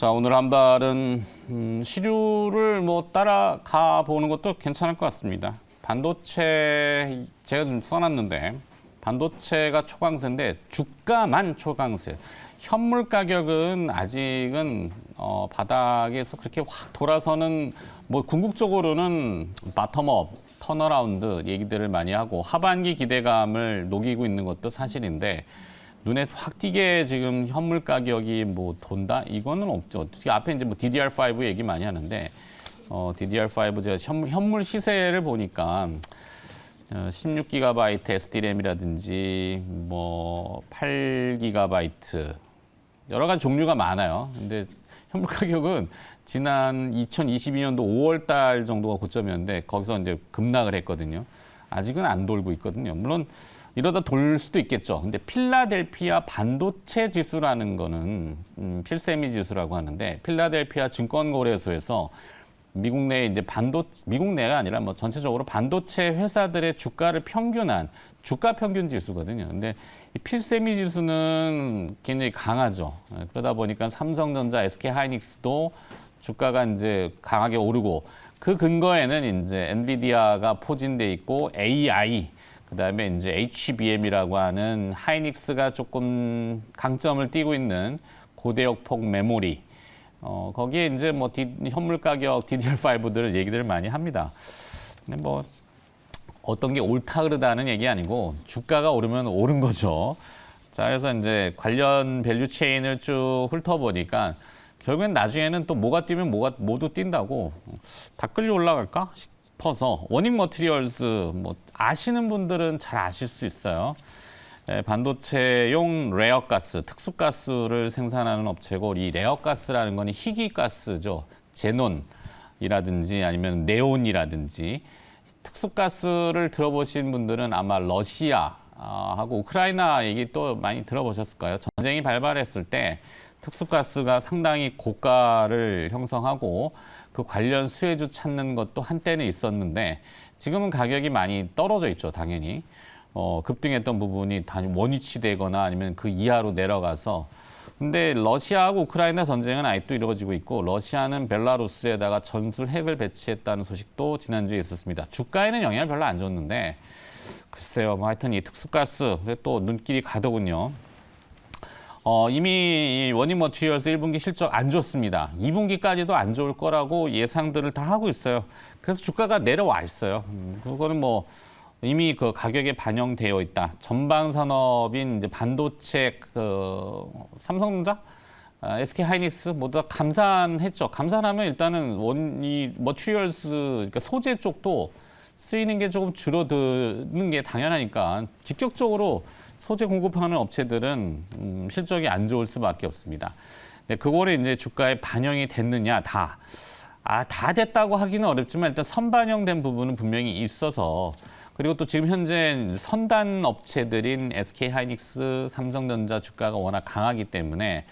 자, 오늘 한 발은 시류를 뭐 따라가 보는 것도 괜찮을 것 같습니다. 반도체 제가 좀 써놨는데 반도체가 초강세인데 주가만 초강세. 현물 가격은 아직은 바닥에서 그렇게 확 돌아서는 뭐 궁극적으로는 바텀업, 턴어라운드 얘기들을 많이 하고 하반기 기대감을 녹이고 있는 것도 사실인데 눈에 확 띄게 지금 현물 가격이 뭐 돈다? 이거는 없죠. 특히 앞에 이제 뭐 DDR5 얘기 많이 하는데 DDR5 제가 현물 시세를 보니까 16GB SDRAM이라든지 뭐 8GB 여러 가지 종류가 많아요. 근데 현물 가격은 지난 2022년도 5월 달 정도가 고점이었는데 거기서 이제 급락을 했거든요. 아직은 안 돌고 있거든요. 물론 이러다 돌 수도 있겠죠. 근데 필라델피아 반도체 지수라는 거는 필세미 지수라고 하는데 필라델피아 증권거래소에서 미국 내 이제 미국 내가 아니라 뭐 전체적으로 반도체 회사들의 주가를 평균한 주가 평균 지수거든요. 근데 이 필세미 지수는 굉장히 강하죠. 그러다 보니까 삼성전자, SK하이닉스도 주가가 이제 강하게 오르고 그 근거에는 이제 엔비디아가 포진돼 있고 AI 그다음에 이제 HBM이라고 하는 하이닉스가 조금 강점을 띠고 있는 고대역폭 메모리. 거기에 이제 뭐 현물 가격 DDR5들 얘기들을 많이 합니다. 근데 뭐 어떤 게 옳다 그르다는 얘기 아니고 주가가 오르면 오른 거죠. 자, 그래서 이제 관련 밸류 체인을 쭉 훑어보니까 결국엔 나중에는 또 뭐가 뛰면 뭐가 모두 뛴다고 다 끌려 올라갈까 싶어서 원익 머티리얼스 뭐 아시는 분들은 잘 아실 수 있어요. 반도체용 레어가스, 특수가스를 생산하는 업체고 이 레어가스라는 건 희귀가스죠. 제논이라든지 아니면 네온이라든지 특수가스를 들어보신 분들은 아마 러시아하고 우크라이나 얘기 또 많이 들어보셨을 거예요. 전쟁이 발발했을 때 특수가스가 상당히 고가를 형성하고 그 관련 수혜주 찾는 것도 한때는 있었는데 지금은 가격이 많이 떨어져 있죠, 당연히. 급등했던 부분이 원위치되거나 아니면 그 이하로 내려가서 근데 러시아하고 우크라이나 전쟁은 아직도 이루어지고 있고 러시아는 벨라루스에다가 전술 핵을 배치했다는 소식도 지난주에 있었습니다. 주가에는 영향을 별로 안 줬는데 글쎄요, 뭐 하여튼 이 특수가스 또 눈길이 가더군요. 이미 이 원익 머티리얼스 1분기 실적 안 좋습니다. 2분기까지도 안 좋을 거라고 예상들을 다 하고 있어요. 그래서 주가가 내려와 있어요. 그거는 뭐 이미 그 가격에 반영되어 있다. 전방 산업인 이제 반도체, 삼성전자, SK하이닉스 모두 다 감산했죠. 감산하면 일단은 이 머티리얼스, 그러니까 소재 쪽도 쓰이는 게 조금 줄어드는 게 당연하니까 직접적으로 소재 공급하는 업체들은 실적이 안 좋을 수밖에 없습니다. 근데 그거를 이제 주가에 반영이 됐느냐 다 됐다고 하기는 어렵지만 일단 선반영된 부분은 분명히 있어서. 그리고 또 지금 현재 선단 업체들인 SK하이닉스, 삼성전자 주가가 워낙 강하기 때문에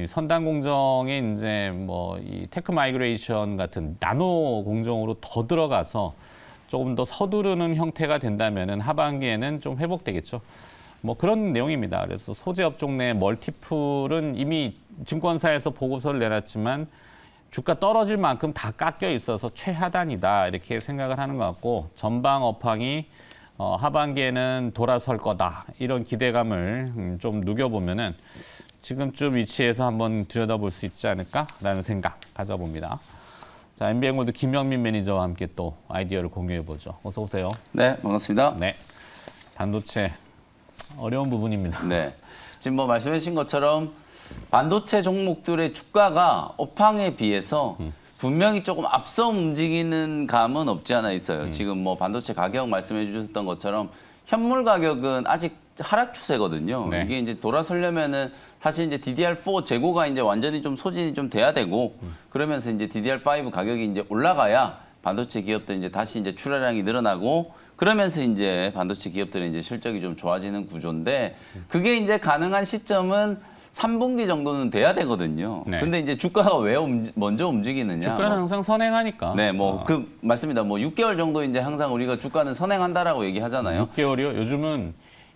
선단 공정에 이제 뭐 이 테크 마이그레이션 같은 나노 공정으로 더 들어가서 조금 더 서두르는 형태가 된다면은 하반기에는 좀 회복되겠죠. 뭐 그런 내용입니다. 그래서 소재 업종 내 멀티플은 이미 증권사에서 보고서를 내놨지만 주가 떨어질 만큼 다 깎여 있어서 최하단이다 이렇게 생각을 하는 것 같고 전방 업황이 하반기에는 돌아설 거다 이런 기대감을 좀 누겨보면은 지금쯤 위치에서 한번 들여다볼 수 있지 않을까라는 생각 가져봅니다. 자, MBN골드 김영민 매니저와 함께 또 아이디어를 공유해보죠. 어서 오세요. 네, 반갑습니다. 네, 반도체 어려운 부분입니다. 네, 지금 뭐 말씀해 주신 것처럼 반도체 종목들의 주가가 업황에 비해서 분명히 조금 앞서 움직이는 감은 없지 않아 있어요. 지금 뭐 반도체 가격 말씀해 주셨던 것처럼 현물 가격은 아직 하락 추세거든요. 네. 이게 이제 돌아서려면은 사실 이제 DDR4 재고가 이제 완전히 좀 소진이 좀 돼야 되고 그러면서 이제 DDR5 가격이 이제 올라가야 반도체 기업들 이제 다시 이제 출하량이 늘어나고 그러면서 이제 반도체 기업들의 이제 실적이 좀 좋아지는 구조인데 그게 이제 가능한 시점은 3분기 정도는 돼야 되거든요. 네. 근데 이제 주가가 왜 먼저 움직이느냐? 주가는 항상 선행하니까. 네, 뭐 맞습니다. 뭐 6개월 정도 이제 항상 우리가 주가는 선행한다라고 얘기하잖아요. 6개월이요? 요즘은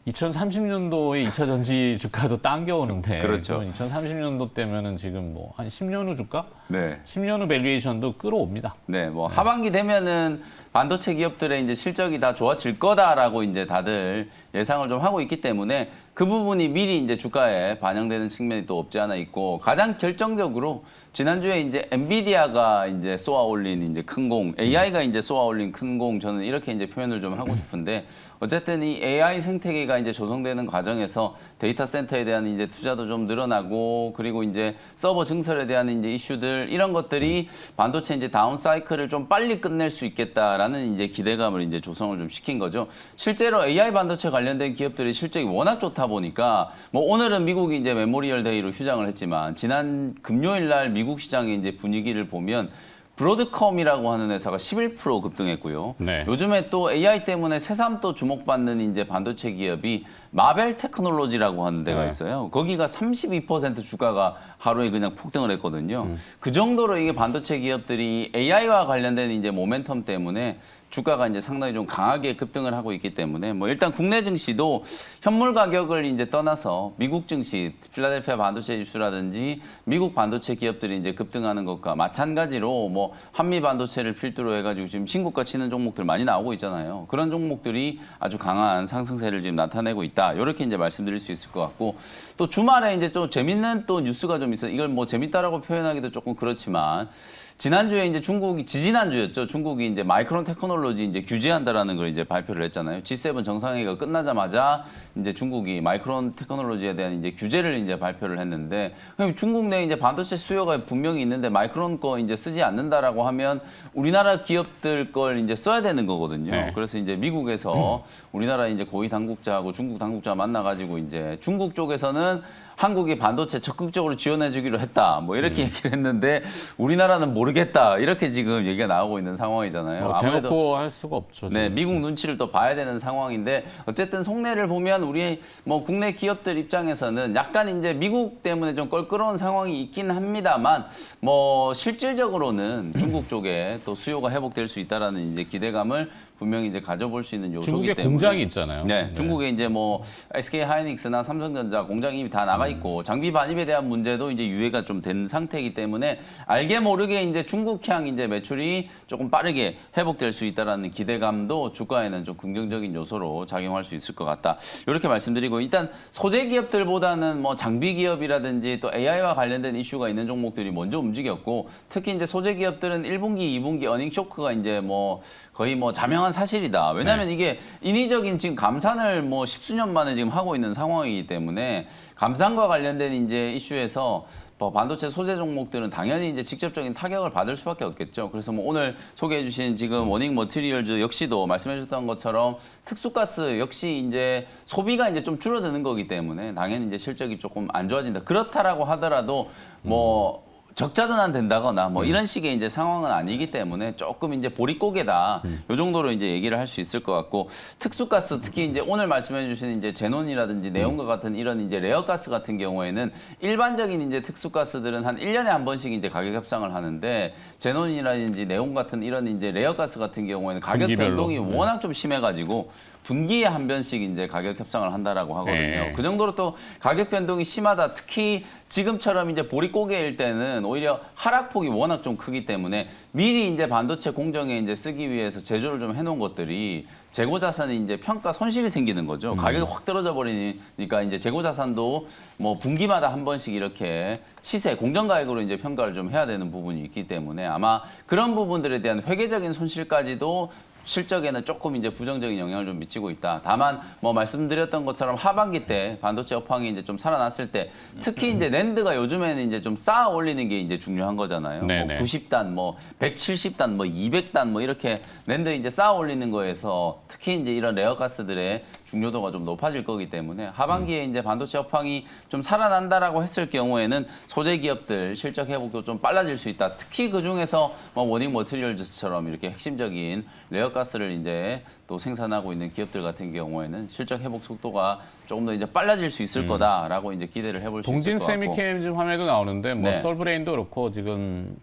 2030년도에 2차 전지 주가도 당겨오는데 그렇죠. 2030년도 때면은 지금 뭐 한 10년 후 주가? 네. 10년 후 밸류에이션도 끌어옵니다. 네, 뭐 하반기 되면은 반도체 기업들의 이제 실적이 다 좋아질 거다라고 이제 다들 예상을 좀 하고 있기 때문에 그 부분이 미리 이제 주가에 반영되는 측면이 또 없지 않아 있고 가장 결정적으로 지난주에 이제 엔비디아가 이제 쏘아 올린 이제 큰 공, AI가 이제 쏘아 올린 큰 공 저는 이렇게 이제 표현을 좀 하고 싶은데 어쨌든 이 AI 생태계가 이제 조성되는 과정에서 데이터 센터에 대한 이제 투자도 좀 늘어나고 그리고 이제 서버 증설에 대한 이제 이슈들 이런 것들이 반도체 이제 다운 사이클을 좀 빨리 끝낼 수 있겠다라는 이제 기대감을 이제 조성을 좀 시킨 거죠. 실제로 AI 반도체 관련된 기업들이 실적이 워낙 좋다 보니까 뭐 오늘은 미국이 이제 메모리얼 데이로 휴장을 했지만 지난 금요일 날 미국 시장의 이제 분위기를 보면 브로드컴이라고 하는 회사가 11% 급등했고요. 네. 요즘에 또 AI 때문에 새삼 또 주목받는 이제 반도체 기업이 마벨 테크놀로지라고 하는 데가 네. 있어요. 거기가 32% 주가가 하루에 그냥 폭등을 했거든요. 그 정도로 이게 반도체 기업들이 AI와 관련된 이제 모멘텀 때문에 주가가 이제 상당히 좀 강하게 급등을 하고 있기 때문에 뭐 일단 국내 증시도 현물 가격을 이제 떠나서 미국 증시, 필라델피아 반도체 지수라든지 미국 반도체 기업들이 이제 급등하는 것과 마찬가지로 뭐 한미 반도체를 필두로 해가지고 지금 신고가 치는 종목들 많이 나오고 있잖아요. 그런 종목들이 아주 강한 상승세를 지금 나타내고 있다. 이렇게 이제 말씀드릴 수 있을 것 같고 또 주말에 이제 좀 재밌는 또 뉴스가 좀 있어요. 이걸 뭐 재밌다라고 표현하기도 조금 그렇지만. 지난주에 이제 중국이 지지난주였죠. 중국이 이제 마이크론 테크놀로지 이제 규제한다라는 걸 이제 발표를 했잖아요. G7 정상회의가 끝나자마자 이제 중국이 마이크론 테크놀로지에 대한 이제 규제를 이제 발표를 했는데 그럼 중국 내 이제 반도체 수요가 분명히 있는데 마이크론 거 이제 쓰지 않는다라고 하면 우리나라 기업들 걸 이제 써야 되는 거거든요. 네. 그래서 이제 미국에서 우리나라 이제 고위 당국자하고 중국 당국자 만나가지고 이제 중국 쪽에서는 한국이 반도체 적극적으로 지원해주기로 했다. 뭐 이렇게 얘기를 했는데 우리나라는 모르겠다. 이렇게 지금 얘기가 나오고 있는 상황이잖아요. 뭐 대놓고 할 수가 없죠. 네, 지금. 미국 눈치를 또 봐야 되는 상황인데 어쨌든 속내를 보면 우리 뭐 국내 기업들 입장에서는 약간 이제 미국 때문에 좀 껄끄러운 상황이 있긴 합니다만 뭐 실질적으로는 중국 쪽에 또 수요가 회복될 수 있다라는 이제 기대감을 분명히 이제 가져볼 수 있는 요소이기 중국에 때문에 공장이 있잖아요. 네, 네. 중국에 이제 뭐 SK 하이닉스나 삼성전자 공장이 이미 다 나가 있고 장비 반입에 대한 문제도 이제 유예가 좀 된 상태이기 때문에 알게 모르게 이제 중국향 이제 매출이 조금 빠르게 회복될 수 있다라는 기대감도 주가에는 좀 긍정적인 요소로 작용할 수 있을 것 같다. 이렇게 말씀드리고 일단 소재 기업들보다는 뭐 장비 기업이라든지 또 AI와 관련된 이슈가 있는 종목들이 먼저 움직였고 특히 이제 소재 기업들은 1분기, 2분기 어닝 쇼크가 이제 뭐 거의 뭐 자명한 사실이다. 왜냐하면 이게 인위적인 지금 감산을 뭐 십수년 만에 지금 하고 있는 상황이기 때문에 감산과 관련된 이제 이슈에서 뭐 반도체 소재 종목들은 당연히 이제 직접적인 타격을 받을 수밖에 없겠죠. 그래서 뭐 오늘 소개해 주신 지금 워닝 머티리얼즈 역시도 말씀해 주셨던 것처럼 특수가스 역시 이제 소비가 이제 좀 줄어드는 거기 때문에 당연히 이제 실적이 조금 안 좋아진다. 그렇다라고 하더라도 뭐 적자전환 된다거나 뭐 이런 식의 이제 상황은 아니기 때문에 조금 이제 보릿고개다. 요 정도로 이제 얘기를 할 수 있을 것 같고 특수가스 특히 이제 오늘 말씀해 주신 이제 제논이라든지 네온과 같은 이런 이제 레어가스 같은 경우에는 일반적인 이제 특수가스들은 한 1년에 한 번씩 이제 가격 협상을 하는데 제논이라든지 네온 같은 이런 이제 레어가스 같은 경우에는 가격 분기별로. 변동이 워낙 좀 심해가지고 분기에 한 번씩 이제 가격 협상을 한다라고 하거든요. 네. 그 정도로 또 가격 변동이 심하다. 특히 지금처럼 이제 보릿고개일 때는 오히려 하락폭이 워낙 좀 크기 때문에 미리 이제 반도체 공정에 이제 쓰기 위해서 제조를 좀 해놓은 것들이 재고 자산이 이제 평가 손실이 생기는 거죠. 가격이 확 떨어져 버리니까 이제 재고 자산도 뭐 분기마다 한 번씩 이렇게 시세 공정 가격으로 이제 평가를 좀 해야 되는 부분이 있기 때문에 아마 그런 부분들에 대한 회계적인 손실까지도 실적에는 조금 이제 부정적인 영향을 좀 미치고 있다. 다만 뭐 말씀드렸던 것처럼 하반기 때 반도체 업황이 이제 좀 살아났을 때 특히 이제 낸드가 요즘에는 이제 좀 쌓아 올리는 게 이제 중요한 거잖아요. 뭐 네네. 90단, 뭐 170단, 뭐 200단 뭐 이렇게 낸드 이제 쌓아 올리는 거에서 특히 이제 이런 레어가스들의 중요도가 좀 높아질 거기 때문에 하반기에 이제 반도체 업황이 좀 살아난다라고 했을 경우에는 소재 기업들 실적 회복도 좀 빨라질 수 있다. 특히 그 중에서 뭐 워닝 머티리얼즈처럼 이렇게 핵심적인 레어가스를 이제 또 생산하고 있는 기업들 같은 경우에는 실적 회복 속도가 조금 더 이제 빨라질 수 있을 거다라고 이제 기대를 해볼 수 있을 동진 것 같고. 세미캠 지금 화면에도 나오는데 뭐 네. 솔브레인도 그렇고 지금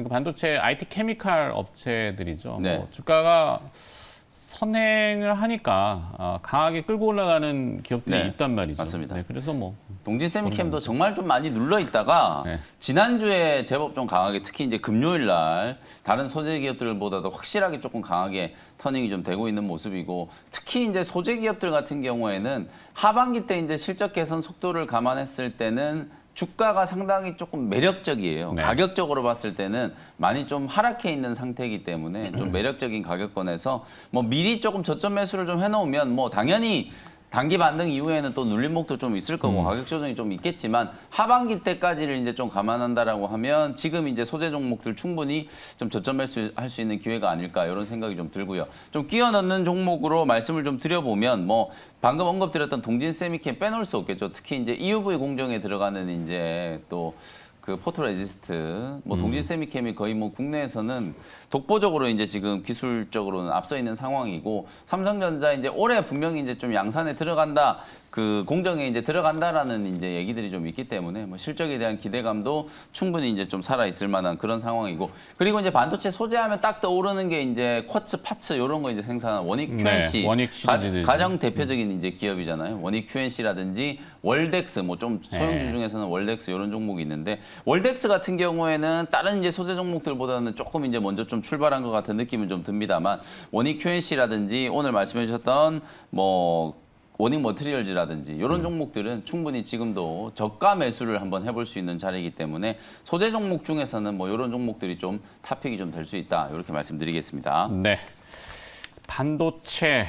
반도체 IT 케미칼 업체들이죠. 네. 뭐 주가가 선행을 하니까 강하게 끌고 올라가는 기업들이 네, 있단 말이죠. 맞습니다. 네, 그래서 뭐 동진 세미캠도 정말 좀 많이 눌러 있다가 네. 지난주에 제법 좀 강하게 특히 이제 금요일 날 다른 소재 기업들보다도 확실하게 조금 강하게 터닝이 좀 되고 있는 모습이고 특히 이제 소재 기업들 같은 경우에는 하반기 때 이제 실적 개선 속도를 감안했을 때는 주가가 상당히 조금 매력적이에요. 네. 가격적으로 봤을 때는 많이 좀 하락해 있는 상태이기 때문에 좀 매력적인 가격권에서 뭐 미리 조금 저점 매수를 좀 해놓으면 뭐 당연히 단기 반등 이후에는 또 눌림목도 좀 있을 거고 가격 조정이 좀 있겠지만 하반기 때까지를 이제 좀 감안한다라고 하면 지금 이제 소재 종목들 충분히 좀 저점 매수할 수 있는 기회가 아닐까 이런 생각이 좀 들고요. 좀 끼워 넣는 종목으로 말씀을 좀 드려보면 뭐 방금 언급드렸던 동진 세미캠 빼놓을 수 없겠죠. 특히 이제 EUV 공정에 들어가는 이제 또 그 포토레지스트, 뭐 동진 세미캠이 거의 뭐 국내에서는 독보적으로 이제 지금 기술적으로는 앞서 있는 상황이고 삼성전자 이제 올해 분명히 이제 좀 양산에 들어간다, 그 공정에 이제 들어간다라는 이제 얘기들이 좀 있기 때문에 뭐 실적에 대한 기대감도 충분히 이제 좀 살아 있을 만한 그런 상황이고 그리고 이제 반도체 소재하면 딱 떠오르는 게 이제 쿼츠, 파츠 이런 거 이제 생산한 원익 QNC 네, 원익 시리즈들. 가장 대표적인 이제 기업이잖아요. 원익 QNC라든지 월덱스 뭐 좀 소형주 네. 중에서는 월덱스 이런 종목이 있는데 월덱스 같은 경우에는 다른 이제 소재 종목들보다는 조금 이제 먼저 좀 출발한 것 같은 느낌은 좀 듭니다만 원익 QNC라든지 오늘 말씀해 주셨던 뭐 원익 머티리얼즈라든지 이런 종목들은 충분히 지금도 저가 매수를 한번 해볼 수 있는 자리이기 때문에 소재 종목 중에서는 뭐 이런 종목들이 좀 탑픽이 좀 될 수 있다 이렇게 말씀드리겠습니다. 네. 반도체.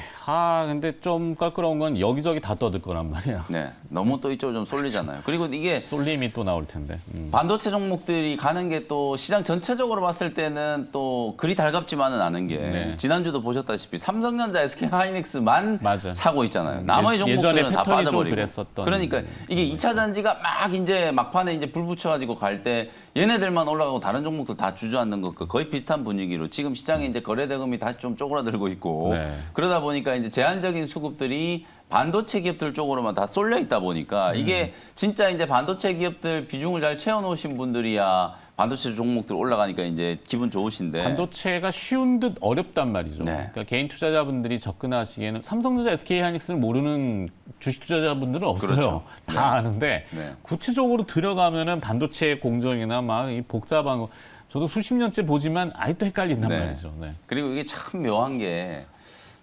근데 좀 껄끄러운 건 여기저기 다 떠들 거란 말이야. 네, 너무 또 이쪽으로 좀 쏠리잖아요. 그리고 이게 쏠림이 또 나올 텐데. 반도체 종목들이 가는 게 또 시장 전체적으로 봤을 때는 또 그리 달갑지만은 않은 게 네. 지난주도 보셨다시피 삼성전자, SK 하이닉스만 맞아. 사고 있잖아요. 나머지 예전에 종목들은 다 패턴이 좀 빠져버리고. 그랬었던 그러니까 이게 2차 전지가 막 이제 막판에 이제 불 붙여가지고 갈 때 얘네들만 올라가고 다른 종목들 다 주저앉는 것과 거의 비슷한 분위기로 지금 시장에 이제 거래대금이 다시 좀 쪼그라들고 있고 네. 그러다 보니까 이제 제한적인 수급들이 반도체 기업들 쪽으로만 다 쏠려 있다 보니까 이게 진짜 이제 반도체 기업들 비중을 잘 채워놓으신 분들이야 반도체 종목들 올라가니까 이제 기분 좋으신데 반도체가 쉬운 듯 어렵단 말이죠. 네. 그러니까 개인 투자자분들이 접근하시기에는 삼성전자, SK 하이닉스를 모르는 주식 투자자분들은 없어요. 그렇죠. 다 네. 아는데 네. 구체적으로 들어가면은 반도체 공정이나 막 이 복잡한 거 저도 수십 년째 보지만 아직도 헷갈린단 네. 말이죠. 네. 그리고 이게 참 묘한 게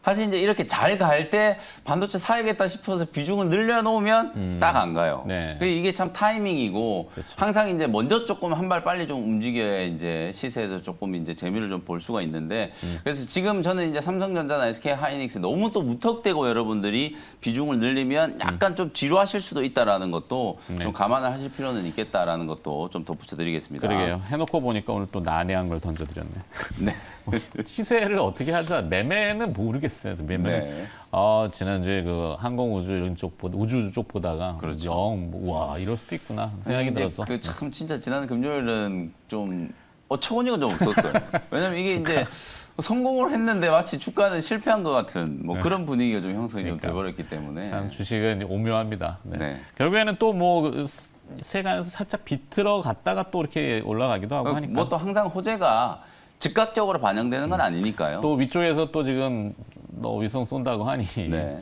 사실 이제 이렇게 잘 갈 때 반도체 사야겠다 싶어서 비중을 늘려놓으면 딱 안 가요. 네. 이게 참 타이밍이고 그렇죠. 항상 이제 먼저 조금 한 발 빨리 좀 움직여야 이제 시세에서 조금 이제 재미를 좀 볼 수가 있는데 그래서 지금 저는 이제 삼성전자나 SK 하이닉스 너무 또 무턱대고 여러분들이 비중을 늘리면 약간 좀 지루하실 수도 있다라는 것도 네. 좀 감안을 하실 필요는 있겠다라는 것도 좀 덧붙여드리겠습니다. 그러게요. 해놓고 보니까 오늘 또 난해한 걸 던져드렸네. 네. 시세를 어떻게 하자. 매매는 모르겠어요. 매매. 네. 지난주에 그 항공우주 이런 쪽 우주 쪽 보다가 그렇죠. 와 이럴 수도 있구나 생각이 들었어. 그참 진짜 지난 금요일은 좀 어처구니가 좀 없었어요. 왜냐면 이게 이제 성공을 했는데 마치 주가는 실패한 것 같은 뭐 그런 분위기가 좀 형성이 좀 그러니까. 돼버렸기 때문에. 참 주식은 오묘합니다. 네. 네. 결국에는 또 뭐 세간에서 살짝 비틀어 갔다가 또 이렇게 올라가기도 하고 하니까. 뭐 또 항상 호재가 즉각적으로 반영되는 건 아니니까요. 또 위쪽에서 또 지금 너 위성 쏜다고 하니. 네.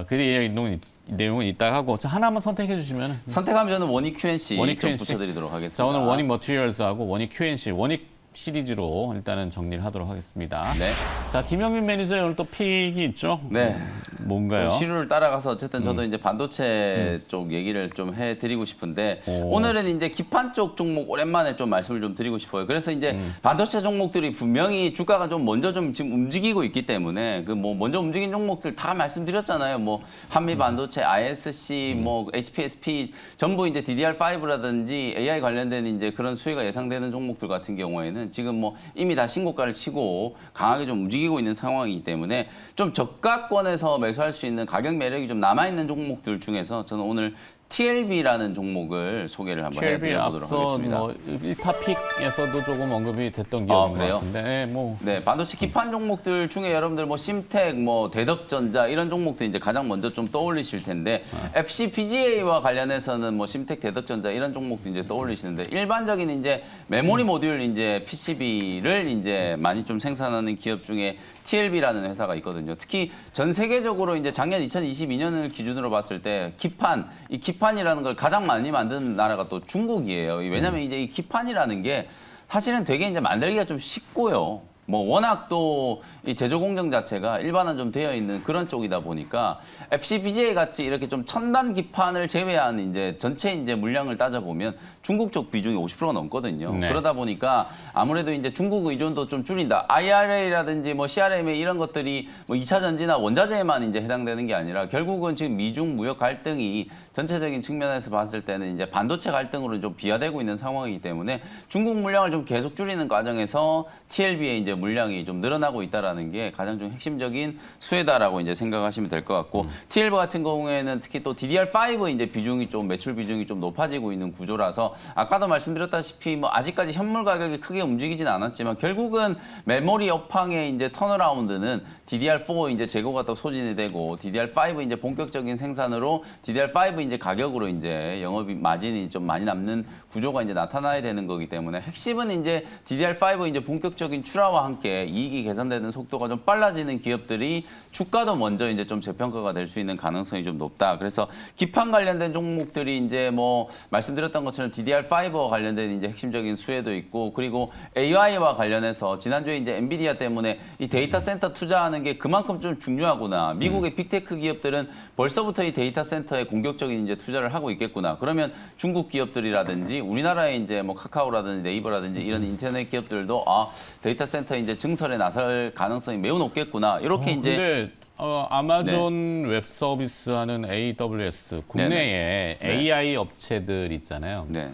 그 내용은 이따 하고 자 하나만 선택해 주시면. 선택하면 저는 원익 QNC 원익 좀 QNC. 붙여드리도록 하겠습니다. 자 오늘 원익 머티리얼스하고 원익 QNC 원익 시리즈로 일단은 정리를 하도록 하겠습니다. 네. 자 김영민 매니저의 오늘 또 픽이 있죠? 네. 뭔가요? 또 시류를 따라가서 어쨌든 저도 이제 반도체 쪽 얘기를 좀 해드리고 싶은데 오. 오늘은 이제 기판 쪽 종목 오랜만에 좀 말씀을 좀 드리고 싶어요. 그래서 이제 반도체 종목들이 분명히 주가가 좀 먼저 좀 지금 움직이고 있기 때문에 그 뭐 먼저 움직인 종목들 다 말씀드렸잖아요. 뭐 한미 반도체, ISC, 뭐 HPSP 전부 이제 DDR5라든지 AI 관련된 이제 그런 수혜가 예상되는 종목들 같은 경우에는 지금 뭐 이미 다 신고가를 치고 강하게 좀 움직이고 있는 상황이기 때문에 좀 저가권에서 매수할 수 있는 가격 매력이 좀 남아있는 종목들 중에서 저는 오늘 TLB라는 종목을 소개를 한번 TLB 해드려보도록 앞서 하겠습니다. 뭐 1타픽에서도 조금 언급이 됐던 아, 기업인 것 그래요? 같은데 네, 뭐 네, 반도체 기판 종목들 중에 여러분들 뭐 심텍, 뭐 대덕전자 이런 종목들 이제 가장 먼저 좀 떠올리실 텐데 FCPGA와 관련해서는 뭐 심텍, 대덕전자 이런 종목도 이제 떠올리시는데 일반적인 이제 메모리 모듈 이제 PCB를 이제 많이 좀 생산하는 기업 중에 TLB라는 회사가 있거든요. 특히 전 세계적으로 이제 작년 2022년을 기준으로 봤을 때 이 기판이라는 걸 가장 많이 만든 나라가 또 중국이에요. 왜냐하면 이제 이 기판이라는 게 사실은 되게 이제 만들기가 좀 쉽고요. 뭐 워낙 또 이 제조 공정 자체가 일반화 좀 되어 있는 그런 쪽이다 보니까 FCBGA 같이 이렇게 좀 첨단 기판을 제외한 이제 전체 이제 물량을 따져보면 중국 쪽 비중이 50%가 넘거든요. 네. 그러다 보니까 아무래도 이제 중국 의존도 좀 줄인다. IRA라든지 뭐 CRMA 이런 것들이 뭐 2차 전지나 원자재에만 이제 해당되는 게 아니라 결국은 지금 미중 무역 갈등이 전체적인 측면에서 봤을 때는 이제 반도체 갈등으로 좀 비화되고 있는 상황이기 때문에 중국 물량을 좀 계속 줄이는 과정에서 TLB의 이제 물량이 좀 늘어나고 있다라는 게 가장 좀 핵심적인 수혜다라고 이제 생각하시면 될 것 같고 TLB 같은 경우에는 특히 또 DDR5 이제 비중이 좀 매출 비중이 좀 높아지고 있는 구조라서 아까도 말씀드렸다시피 뭐 아직까지 현물 가격이 크게 움직이진 않았지만 결국은 메모리 업황의 이제 턴어라운드는 DDR4 이제 재고가 또 소진이 되고 DDR5 이제 본격적인 생산으로 DDR5 이제 가격으로 이제 영업이 마진이 좀 많이 남는 구조가 이제 나타나야 되는 거기 때문에 핵심은 이제 DDR5 이제 본격적인 출하와 함께 이익이 개선되는 속도가 좀 빨라지는 기업들이 주가도 먼저 이제 좀 재평가가 될 수 있는 가능성이 좀 높다. 그래서 기판 관련된 종목들이 이제 뭐 말씀드렸던 것처럼 DDR5와 관련된 이제 핵심적인 수혜도 있고 그리고 AI와 관련해서 지난주에 이제 엔비디아 때문에 이 데이터 센터 투자하는 게 그만큼 좀 중요하구나. 미국의 빅테크 기업들은 벌써부터 이 데이터 센터에 공격적인 이제 투자를 하고 있겠구나. 그러면 중국 기업들이라든지 우리나라의 이제 뭐 카카오라든지 네이버라든지 이런 인터넷 기업들도 데이터 센터 이제 증설에 나설 가능성이 매우 높겠구나. 이렇게 이제 근데 아마존 웹 서비스 하는 AWS 국내에 네네. AI 업체들 있잖아요. 네.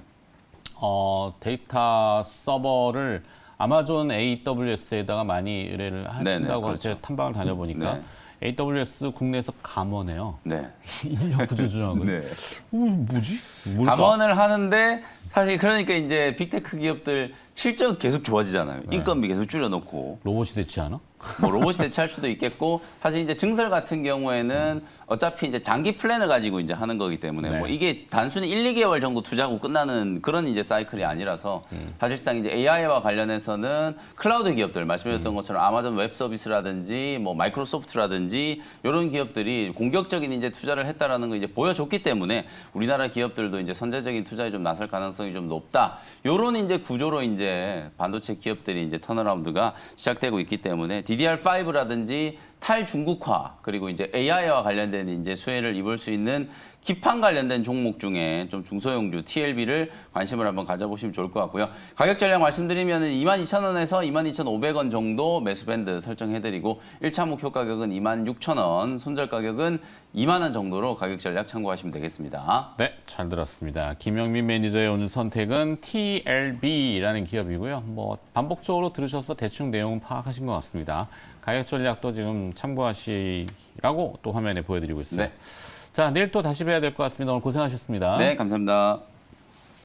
데이터 서버를 아마존 AWS에다가 많이 의뢰를 하신다고 그렇죠. 제가 탐방을 다녀보니까 AWS 국내에서 감원해요. 네. 인력 구조 조정하고. 네. 뭐지? 뭘까? 감원을 하는데 사실 그러니까 이제 빅테크 기업들 실적 계속 좋아지잖아요. 인건비 계속 줄여놓고 로봇이 됐지 않아? 뭐 로봇이 대체할 수도 있겠고 사실 이제 증설 같은 경우에는 어차피 이제 장기 플랜을 가지고 이제 하는 거기 때문에 네. 뭐 이게 단순히 1, 2개월 정도 투자하고 끝나는 그런 이제 사이클이 아니라서 사실상 이제 AI와 관련해서는 클라우드 기업들 말씀드렸던 것처럼 아마존 웹 서비스라든지 뭐 마이크로소프트라든지 이런 기업들이 공격적인 이제 투자를 했다라는 거 이제 보여줬기 때문에 우리나라 기업들도 이제 선제적인 투자에 좀 나설 가능성이 좀 높다. 요런 이제 구조로 이제 반도체 기업들이 이제 턴어라운드가 시작되고 있기 때문에 DDR5라든지 탈중국화 그리고 이제 AI와 관련된 이제 수혜를 입을 수 있는 기판 관련된 종목 중에 좀 중소형주 TLB를 관심을 한번 가져보시면 좋을 것 같고요. 가격 전략 말씀드리면 22,000원에서 22,500원 정도 매수 밴드 설정해드리고 1차 목표 가격은 26,000원, 손절 가격은 2만 원 정도로 가격 전략 참고하시면 되겠습니다. 네, 잘 들었습니다. 김영민 매니저의 오늘 선택은 TLB라는 기업이고요. 뭐 반복적으로 들으셔서 대충 내용은 파악하신 것 같습니다. 가격 전략도 지금 참고하시라고 또 화면에 보여드리고 있어요. 네. 자, 내일 또 다시 뵈야 될 것 같습니다. 오늘 고생하셨습니다. 네, 감사합니다.